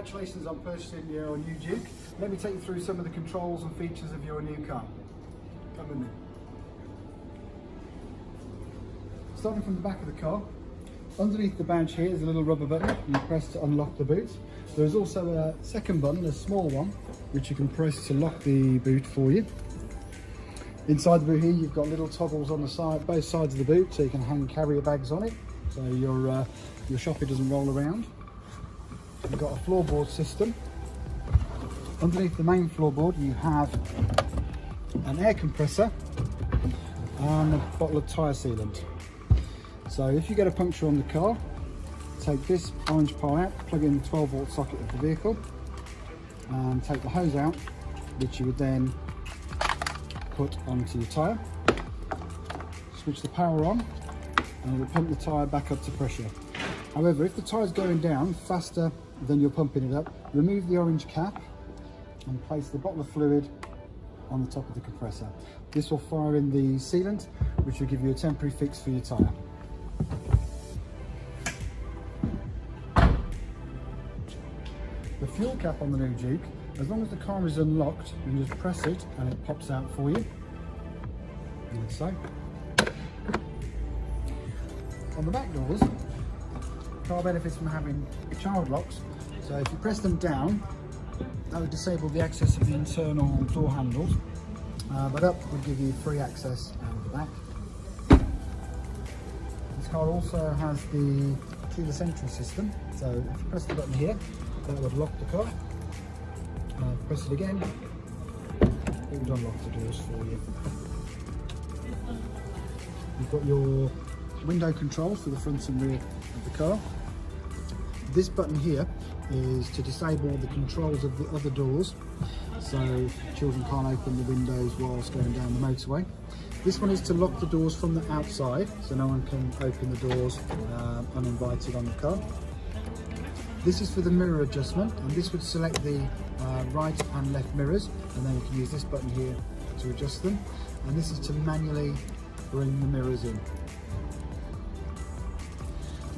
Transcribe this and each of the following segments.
congratulations on purchasing your new Juke. Let me take you through some of the controls and features of your new car. Come with me. Starting from the back of the car, underneath the badge here is a little rubber button you press to unlock the boot. There is also a second button, a small one, which you can press to lock the boot for you. Inside the boot here you've got little toggles on the side, both sides of the boot, so you can hang carrier bags on it, so your shopping doesn't roll around. You've got a floorboard system. Underneath the main floorboard you have an air compressor and a bottle of tyre sealant. So if you get a puncture on the car, take this orange pole out, plug in the 12 volt socket of the vehicle and take the hose out, which you would then put onto your tyre. Switch the power on and it will pump the tyre back up to pressure. However, if the tyre is going down faster than you're pumping it up, remove the orange cap and place the bottle of fluid on the top of the compressor. This will fire in the sealant, which will give you a temporary fix for your tyre. The fuel cap on the new Juke, as long as the car is unlocked, you can just press it and it pops out for you, like so. On the back doors, the car benefits from having child locks, so if you press them down, that would disable the access of the internal door handles, but up would give you free access out of the back. This car also has the keyless entry system, so if you press the button here, that would lock the car. Press it again, it would unlock the doors for you. You've got your window controls for the front and rear of the car. This button here is to disable the controls of the other doors, so children can't open the windows whilst going down the motorway. This one is to lock the doors from the outside, so no one can open the doors uninvited on the car. This is for the mirror adjustment, and this would select the right and left mirrors, and then you can use this button here to adjust them. And this is to manually bring the mirrors in.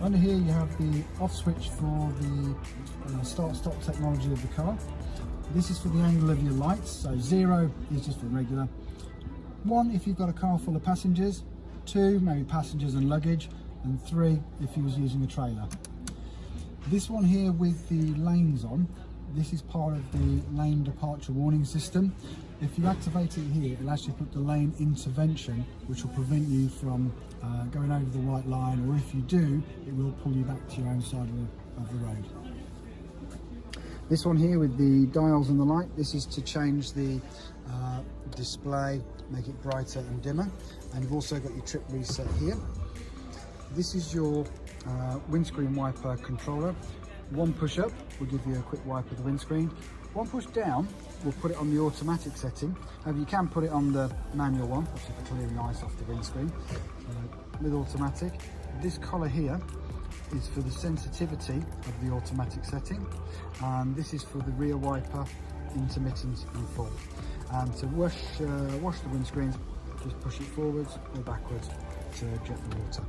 Under here you have the off switch for the start-stop technology of the car. This is for the angle of your lights, so 0 is just for regular. 1 if you've got a car full of passengers, 2 maybe passengers and luggage, and 3 if you was using a trailer. This one here with the lanes on, this is part of the lane departure warning system. If you activate it here, it'll actually put the lane intervention, which will prevent you from going over the white line, or if you do, it will pull you back to your own side of the road. This one here with the dials and the light, this is to change the display, make it brighter and dimmer. And you've also got your trip reset here. This is your windscreen wiper controller. 1 push up will give you a quick wipe of the windscreen. 1 push down will put it on the automatic setting. However, you can put it on the manual one, which is for clearing ice off the windscreen. With automatic, this collar here is for the sensitivity of the automatic setting, and this is for the rear wiper, intermittent and full. And to wash the windscreens, just push it forwards or backwards to jet the water.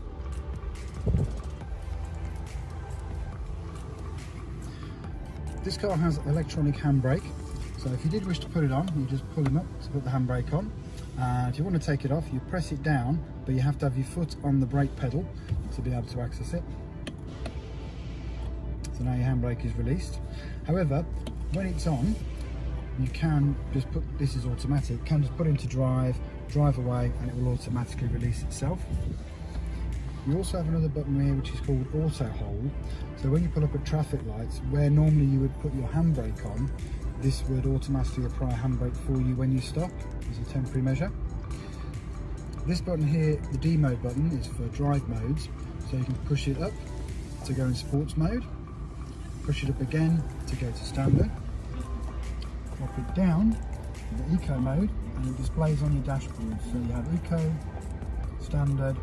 This car has electronic handbrake, so if you did wish to put it on, you just pull them up to put the handbrake on. If you want to take it off, you press it down, but you have to have your foot on the brake pedal to be able to access it. So now your handbrake is released. However, when it's on, you can just put, this is automatic, can just put into drive away, and it will automatically release itself. You also have another button here which is called auto hold. So when you pull up at traffic lights, where normally you would put your handbrake on, this would automatically apply handbrake for you when you stop as a temporary measure. This button here, the D mode button, is for drive modes. So you can push it up to go in sports mode, push it up again to go to standard, drop it down to the eco mode, and it displays on your dashboard. So you have eco, standard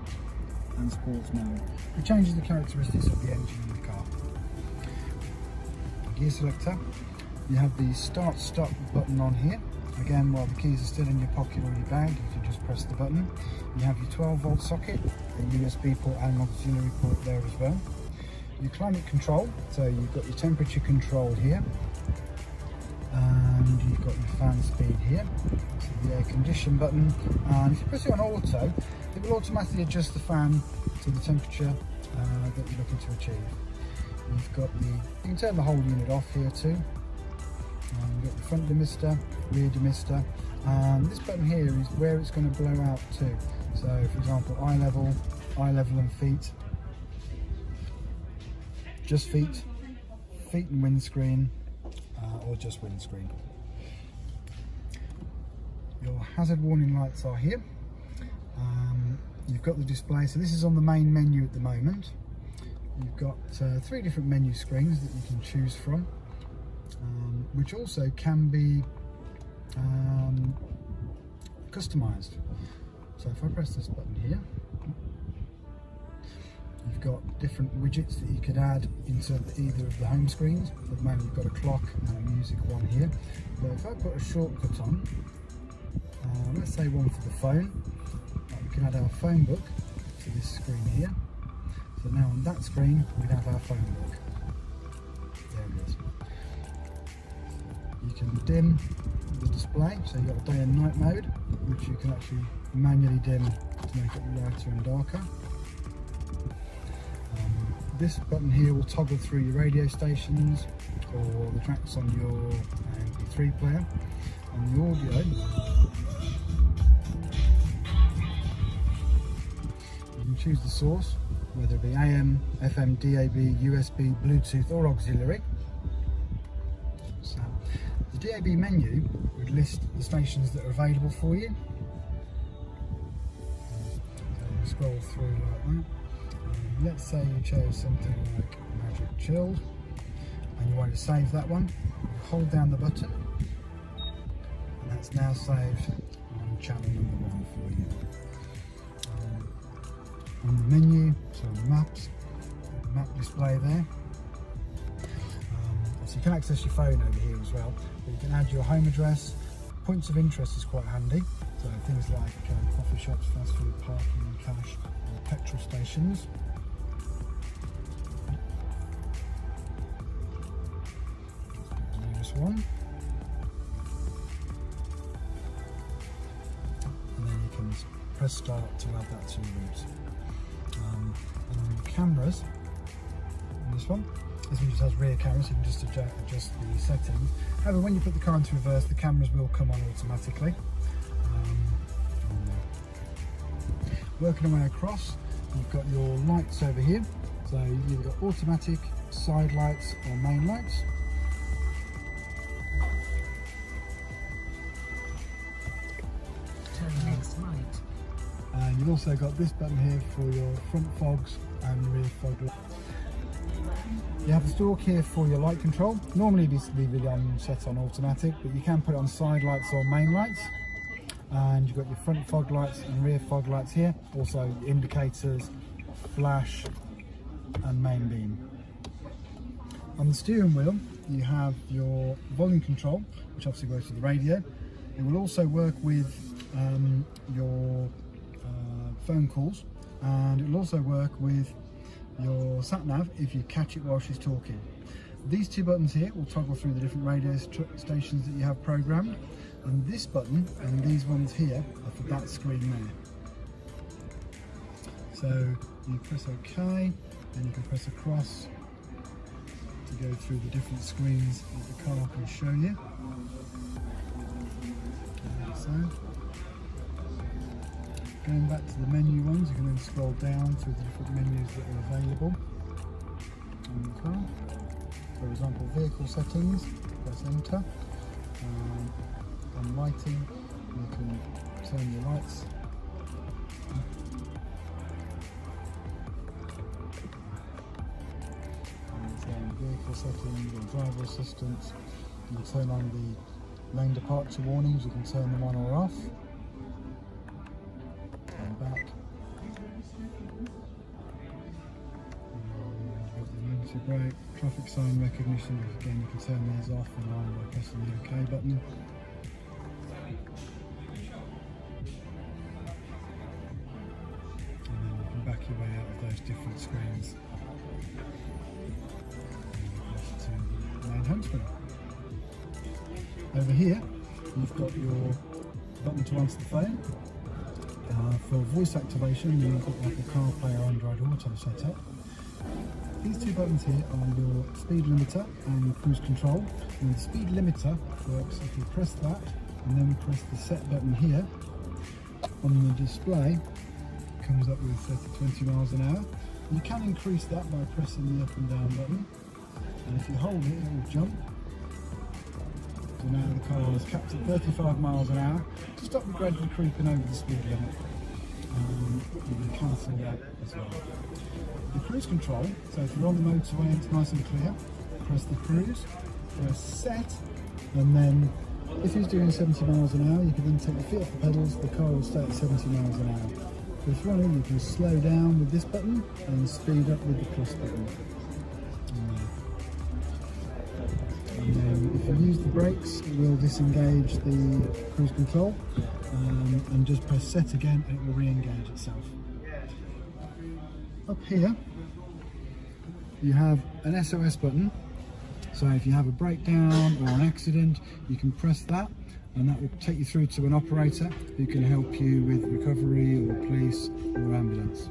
and sports mode. It changes the characteristics of the engine in the car. Gear selector, you have the start stop button on here. Again, while the keys are still in your pocket or your bag, you can just press the button. You have your 12 volt socket, a USB port and an auxiliary port there as well. your climate control, so you've got your temperature control here, and you've got your fan speed here, so the air condition button, and if you press it on auto, it will automatically adjust the fan to the temperature that you're looking to achieve. You've got you can turn the whole unit off here too. You've got the front demister, rear demister, and this button here is where it's going to blow out to. So for example, eye level and feet, just feet and windscreen, or just windscreen. Your hazard warning lights are here. You've got the display, so this is on the main menu at the moment. You've got 3 different menu screens that you can choose from, which also can be customized. So if I press this button here, you've got different widgets that you could add into either of the home screens. At the moment you've got a clock and a music one here. But if I put a shortcut on, let's say one for the phone, we can add our phone book to this screen here. So now on that screen we'd have our phone book. There it is. You can dim the display, so you've got day and night mode, which you can actually manually dim to make it lighter and darker. This button here will toggle through your radio stations or the tracks on your MP3 player. On the audio, you can choose the source, whether it be AM, FM, DAB, USB, Bluetooth or auxiliary. So the DAB menu would list the stations that are available for you. So you scroll through like that. Let's say you chose something like Magic Chilled and you want to save that one. You hold down the button and that's now saved on channel number 1 for you. On the menu, so on the maps, the map display there. So you can access your phone over here as well, but you can add your home address. Points of interest is quite handy, so things like coffee shops, fast food, parking, cash, or petrol stations. One, and then you can press start to add that to your route. And then the cameras on this one just has rear cameras, so you can just adjust the settings. However, when you put the car into reverse, the cameras will come on automatically. Working our way across, you've got your lights over here, so you've either got automatic, side lights or main lights. Next right. And you've also got this button here for your front fogs and rear fog lights. You have the stalk here for your light control. Normally this would be set on automatic, but you can put it on side lights or main lights. And you've got your front fog lights and rear fog lights here. Also indicators, flash and main beam. On the steering wheel you have your volume control, which obviously works with the radio. It will also work with your phone calls, and it will also work with your sat nav if you catch it while she's talking. These 2 buttons here will toggle through the different radio stations that you have programmed, and this button and these ones here are for that screen there. So you press OK, and you can press across to go through the different screens that the car can show you. Like so. Going back to the menu ones, you can then scroll down through the different menus that are available on the car. For example, vehicle settings, press enter. And lighting, you can turn your lights. And vehicle settings or driver assistance. You can turn on the lane departure warnings, you can turn them on or off. And back. Emergency brake, traffic sign recognition, again you can turn these off and on by pressing the OK button. And then you can back your way out of those different screens. and handspring. Over here, you've got your button to answer the phone. For voice activation, you've got like a CarPlay or Android Auto set up. These two buttons here are your speed limiter and cruise control. And the speed limiter works if you press that and then press the set button here. On the display, it comes up with 20 miles an hour. You can increase that by pressing the up and down button. And if you hold it, it will jump. So now the car is capped at 35 miles an hour to stop you gradually creeping over the speed limit. You can cancel that as well. The cruise control, so if you're on the motorway and it's nice and clear, press the cruise, press set, and then if you're doing 70 miles an hour, you can then take your feet off the pedals, the car will stay at 70 miles an hour. If running, you can slow down with this button and speed up with the plus button. And then if you use the brakes, it will disengage the cruise control, and just press set again and it will re-engage itself. Up here you have an SOS button, so if you have a breakdown or an accident you can press that and that will take you through to an operator who can help you with recovery or police or ambulance.